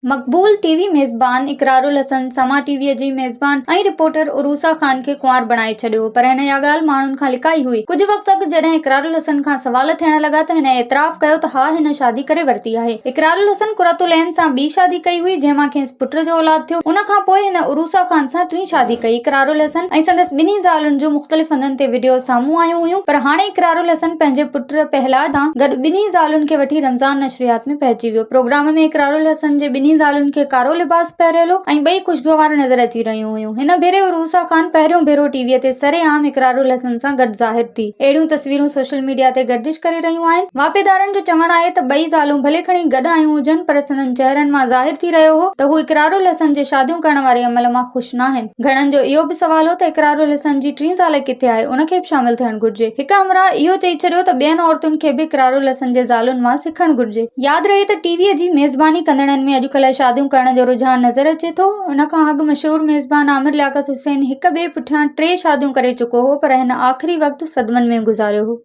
मक़बूल TV मेज़बान इक़रारुल हसन समा टीवीअ जी मेज़बान ऐं रिपोर्टर उरूसा ख़ान खे कुंवार बणाए छॾियो, पर हिन इहा ॻाल्हि माण्हुनि खां लिकाई हुई। कुझु वक़्त अॻु जॾहिं इक़रारुल हसन खां सवाल थियण लॻा त हिन एतिराफ़ कयो त हा, हिन शादी करे वरिती आहे। इक़रारुल हसन कुरतुल ऐन सां ॿी शादी कई हुई, जंहिं मां खेसि पुट जो औलाद थियो। उन खां पोइ हिन उरूसा ख़ान सां टीं शादी कई। इक़रारुल हसन ऐं संदसि ॿिन्ही ज़ालुनि जूं मुख़्तलिफ़ हंधनि ते वीडियो साम्हूं आयूं हुयूं, पर हाणे इक़रारुल हसन पंहिंजे पुट पहलाज सां गॾु ॿिन्ही ज़ालुनि खे वठी रमज़ान नशरियात में पहुची वियो। प्रोग्राम में इक़रारुल हसन जे ॿिन्ही ज़ालुनि खे कारो लिबास पहिरियल हो ऐं ॿई ख़ुशगवार नज़र अची रहियूं हुयूं। हिन भेरे उरूसा ख़ान पहिरियों भेरो टीवीअ ते सरेआम इक़रारुल हसन सां गॾु ज़ाहिर थी। अहिड़ियूं तस्वीरूं सोशल मीडिया ते गर्दिश करे रहियूं आहिनि। वापेदारनि जो चवणु आहे त ॿई ज़ालूं भले खणी गॾु आयूं हुजनि, पर संदनि चहिरनि मां ज़ाहिर थी रहियो हो त हू इक़रारुल हसन जे शादियूं करण वारे अमल मां ख़ुशि नाहिनि। घणनि जो इहो बि सवाल हो त इक़रारुल हसन जी टीं ज़ाल किथे आहे, उन खे बि शामिल थियणु घुर्जे। हिक हमराह इहो चई छॾियो त ॿियनि औरतुनि खे बि इक़रारुल हसन जे ज़ालुनि मां सिखणु घुर्जे। यादि रहे त टीवीअ जी मेज़बानी कंदड़नि में अॼुकल्ह शादियूं करण जो रुझान नज़र अचे थो। उन खां अॻु मशहूर मेज़बान आमिर लियाकत हुसैन हिक ॿिए पुठियां 3 शादियूं करे चुको हो, पर हिन आख़िरी वक़्तु सदमनि में गुज़ारियो हो।